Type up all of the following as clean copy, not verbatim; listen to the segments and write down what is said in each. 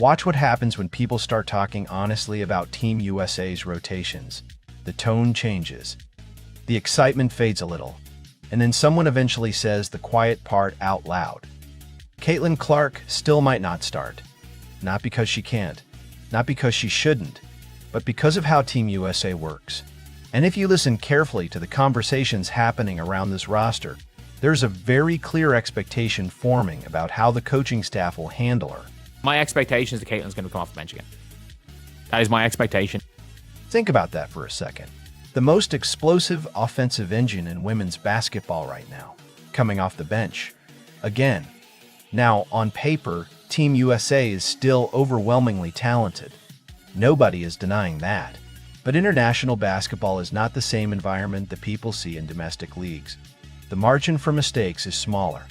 Watch what happens when people start talking honestly about Team USA's rotations. The tone changes. The excitement fades a little. And then someone eventually says the quiet part out loud. Caitlin Clark still might not start. Not because she can't. Not because she shouldn't. But because of how Team USA works. And if you listen carefully to the conversations happening around this roster, there's a very clear expectation forming about how the coaching staff will handle her. My expectation is that Caitlin's going to come off the bench again. That is my expectation. Think about that for a second. The most explosive offensive engine in women's basketball right now, coming off the bench. Again. Now, on paper, Team USA is still overwhelmingly talented. Nobody is denying that. But international basketball is not the same environment that people see in domestic leagues. The margin for mistakes is smaller.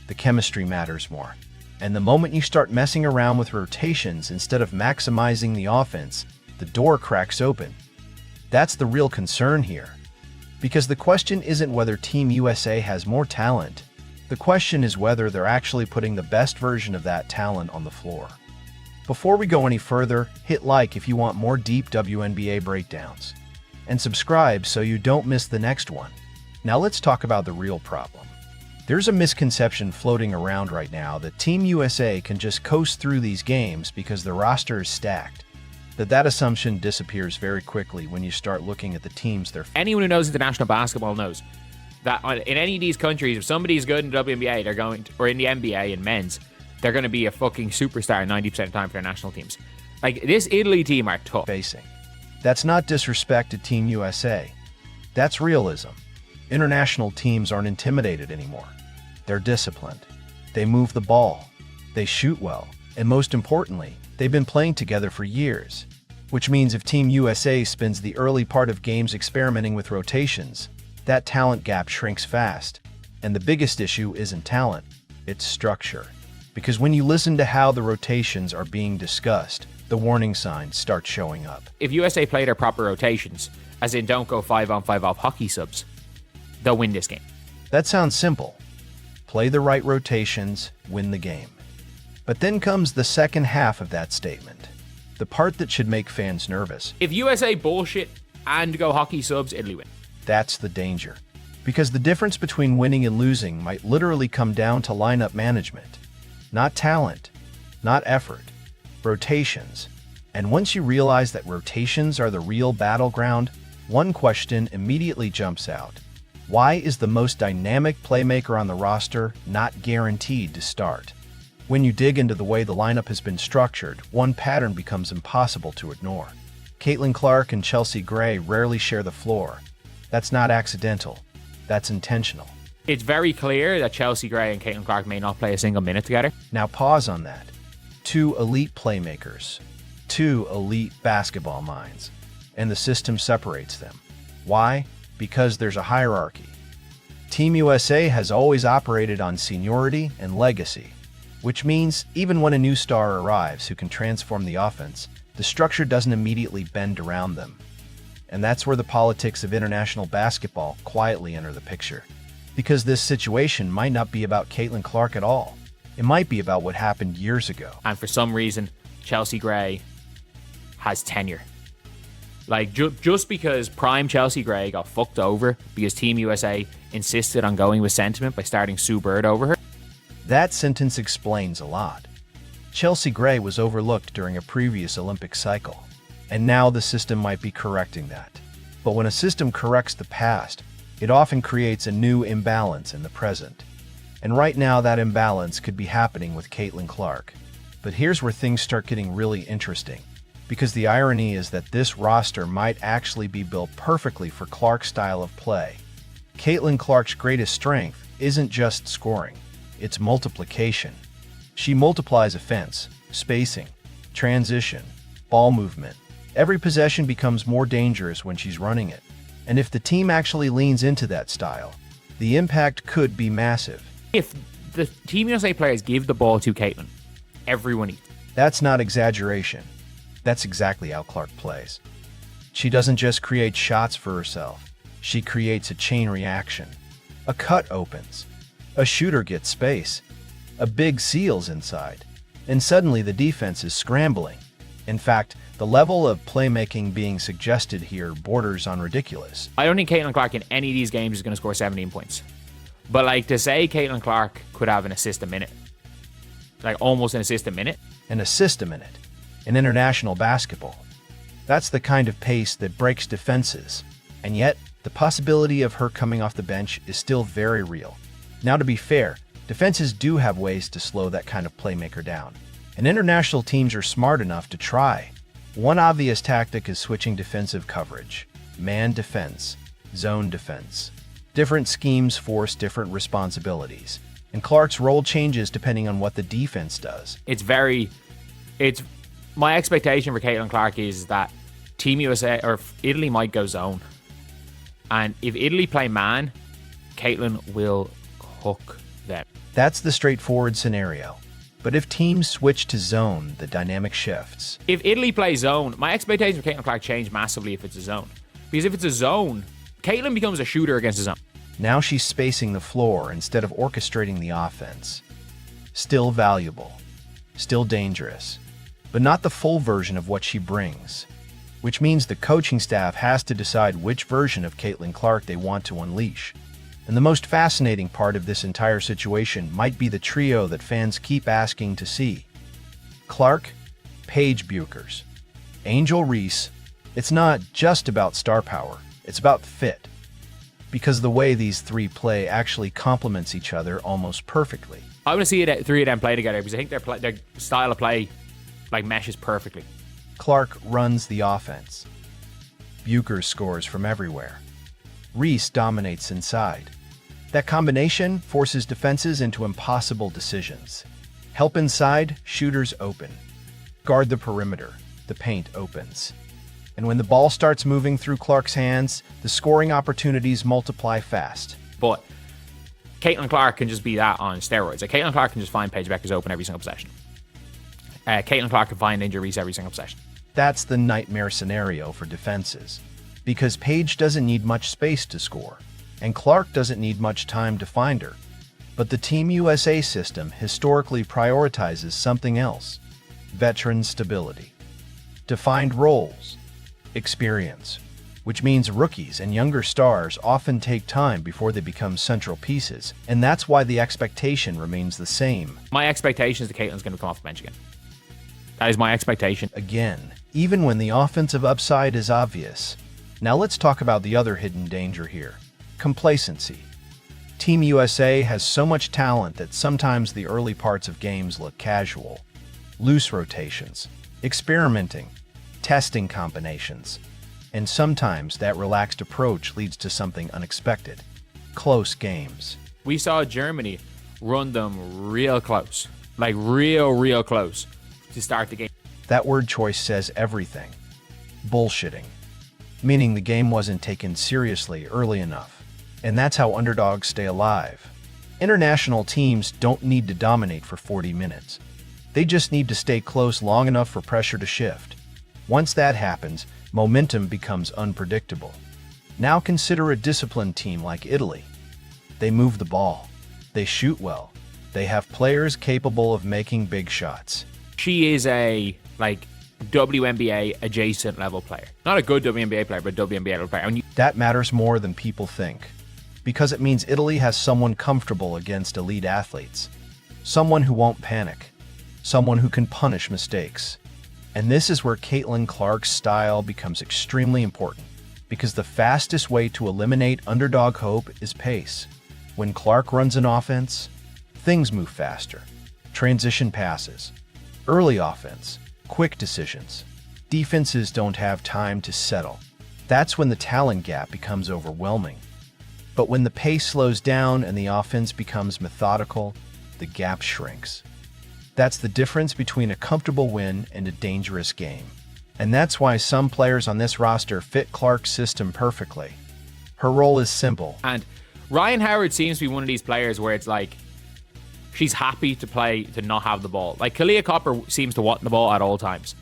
The chemistry matters more. And the moment you start messing around with rotations instead of maximizing the offense, the door cracks open. That's the real concern here. Because the question isn't whether Team USA has more talent. The question is whether they're actually putting the best version of that talent on the floor. Before we go any further, hit like if you want more deep WNBA breakdowns. And subscribe so you don't miss the next one. Now let's talk about the real problem. There's a misconception floating around right now that Team USA can just coast through these games because the roster is stacked. That assumption disappears very quickly when you start looking at the teams they're facing. Anyone who knows international basketball knows that in any of these countries, if somebody's good in the WNBA, they're going to, or in the NBA in men's, they're going to be a fucking superstar 90% of the time for their national teams. Like, this Italy team are tough. That's not disrespect to Team USA. That's realism. International teams aren't intimidated anymore. They're disciplined. They move the ball. They shoot well. And most importantly, they've been playing together for years. Which means if Team USA spends the early part of games experimenting with rotations, that talent gap shrinks fast. And the biggest issue isn't talent, it's structure. Because when you listen to how the rotations are being discussed, the warning signs start showing up. If USA play their proper rotations, as in don't go 5-on-5 off hockey subs, they'll win this game. That sounds simple. Play the right rotations, win the game. But then comes the second half of that statement. The part that should make fans nervous. If USA bullshit and go hockey subs, Italy win. That's the danger. Because the difference between winning and losing might literally come down to lineup management. Not talent, not effort, rotations. And once you realize that rotations are the real battleground, one question immediately jumps out. Why is the most dynamic playmaker on the roster not guaranteed to start? When you dig into the way the lineup has been structured, one pattern becomes impossible to ignore. Caitlin Clark and Chelsea Gray rarely share the floor. That's not accidental. That's intentional. It's very clear that Chelsea Gray and Caitlin Clark may not play a single minute together. Now pause on that. Two elite playmakers. Two elite basketball minds. And the system separates them. Why? Because there's a hierarchy. Team USA has always operated on seniority and legacy. Which means even when a new star arrives who can transform the offense, the structure doesn't immediately bend around them. And that's where the politics of international basketball quietly enter the picture. Because this situation might not be about Caitlin Clark at all. It might be about what happened years ago. And for some reason, Chelsea Gray has tenure. Like, just because prime Chelsea Gray got fucked over because Team USA insisted on going with sentiment by starting Sue Bird over her. That sentence explains a lot. Chelsea Gray was overlooked during a previous Olympic cycle. And now the system might be correcting that. But when a system corrects the past, it often creates a new imbalance in the present. And right now that imbalance could be happening with Caitlin Clark. But here's where things start getting really interesting. Because the irony is that this roster might actually be built perfectly for Clark's style of play. Caitlin Clark's greatest strength isn't just scoring, it's multiplication. She multiplies offense, spacing, transition, ball movement. Every possession becomes more dangerous when she's running it. And if the team actually leans into that style, the impact could be massive. If the Team USA players give the ball to Caitlin, everyone eats. That's not exaggeration. That's exactly how Clark plays. She doesn't just create shots for herself. She creates a chain reaction. A cut opens. A shooter gets space. A big seals inside. and suddenly the defense is scrambling. In fact, the level of playmaking being suggested here borders on ridiculous. I don't think Caitlin Clark in any of these games is going to score 17 points. But like to say Caitlin Clark could have an assist a minute, like almost an assist a minute. An assist a minute in international basketball. That's the kind of pace that breaks defenses. And yet, the possibility of her coming off the bench is still very real. Now, to be fair, defenses do have ways to slow that kind of playmaker down. And international teams are smart enough to try. One obvious tactic is switching defensive coverage. Man defense, zone defense. Different schemes force different responsibilities. And Clark's role changes depending on what the defense does. My expectation for Caitlin Clark is that Team USA or Italy might go zone. And if Italy play man, Caitlin will cook them. That's the straightforward scenario. But if teams switch to zone, the dynamic shifts. If Italy plays zone, my expectations for Caitlin Clark change massively if it's a zone. Because if it's a zone, Caitlin becomes a shooter against a zone. Now she's spacing the floor instead of orchestrating the offense. Still valuable. Still dangerous. But not the full version of what she brings. Which means the coaching staff has to decide which version of Caitlin Clark they want to unleash. And the most fascinating part of this entire situation might be the trio that fans keep asking to see. Clark, Paige Bueckers, Angel Reese. It's not just about star power, it's about fit. Because the way these three play actually complements each other almost perfectly. I want to see three of them play together because I think their style of play like meshes perfectly. Clark runs the offense. Bueckers scores from everywhere. Reese dominates inside. That combination forces defenses into impossible decisions. Help inside, shooters open. Guard the perimeter, the paint opens. And when the ball starts moving through Clark's hands, the scoring opportunities multiply fast. But Caitlin Clark can just be that on steroids. Like Caitlin Clark can just find Paige Bueckers open every single possession. Caitlin Clark can find Angel Reese every single possession. That's the nightmare scenario for defenses. Because Paige doesn't need much space to score, and Clark doesn't need much time to find her. But the Team USA system historically prioritizes something else. Veteran stability. Defined roles. Experience. Which means rookies and younger stars often take time before they become central pieces, and that's why the expectation remains the same. My expectation is that Caitlin's going to come off the bench again. That is my expectation. Again, even when the offensive upside is obvious. Now let's talk about the other hidden danger here. Complacency. Team USA has so much talent that sometimes the early parts of games look casual. Loose rotations, experimenting, testing combinations. And sometimes that relaxed approach leads to something unexpected. Close games. We saw Germany run them real close. Like real close to start the game. That word choice says everything. Bullshitting. Meaning the game wasn't taken seriously early enough. And that's how underdogs stay alive. International teams don't need to dominate for 40 minutes. They just need to stay close long enough for pressure to shift. Once that happens, momentum becomes unpredictable. Now consider a disciplined team like Italy. They move the ball. They shoot well. They have players capable of making big shots. She is a WNBA adjacent level player. Not a good WNBA player, but a WNBA level player. That matters more than people think. Because it means Italy has someone comfortable against elite athletes. Someone who won't panic. Someone who can punish mistakes. And this is where Caitlin Clark's style becomes extremely important. Because the fastest way to eliminate underdog hope is pace. When Clark runs an offense, things move faster. Transition passes. Early offense. Quick decisions. Defenses don't have time to settle. That's when the talent gap becomes overwhelming. But when the pace slows down and the offense becomes methodical, the gap shrinks. That's the difference between a comfortable win and a dangerous game. And that's why some players on this roster fit Clark's system perfectly. Her role is simple. And Ryan Howard seems to be one of these players where it's like, she's happy to play to not have the ball. Like Kalia Copper seems to want the ball at all times.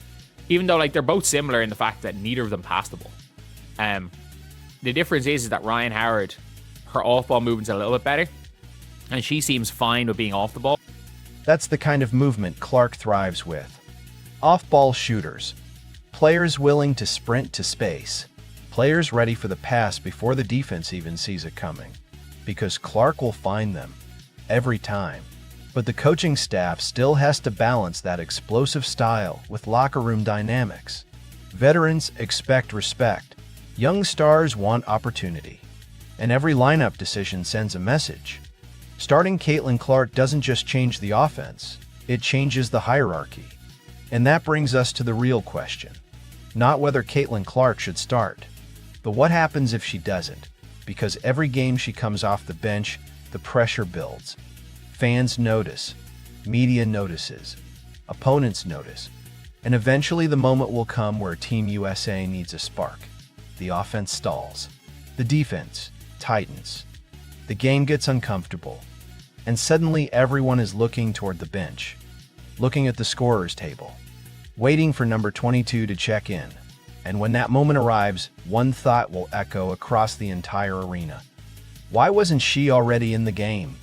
Even though they're both similar in the fact that neither of them pass the ball. The difference is that Ryan Howard, her off-ball movement's a little bit better. And she seems fine with being off the ball. That's the kind of movement Clark thrives with. Off-ball shooters. Players willing to sprint to space. Players ready for the pass before the defense even sees it coming. Because Clark will find them. Every time. But the coaching staff still has to balance that explosive style with locker room dynamics. Veterans expect respect. Young stars want opportunity. And every lineup decision sends a message. Starting Caitlin Clark doesn't just change the offense, it changes the hierarchy. And that brings us to the real question. Not whether Caitlin Clark should start, but what happens if she doesn't? Because every game she comes off the bench, the pressure builds. Fans notice, media notices, opponents notice, and eventually the moment will come where Team USA needs a spark. The offense stalls. The defense tightens. The game gets uncomfortable. And suddenly everyone is looking toward the bench, looking at the scorer's table, waiting for number 22 to check in. And when that moment arrives, one thought will echo across the entire arena. Why wasn't she already in the game?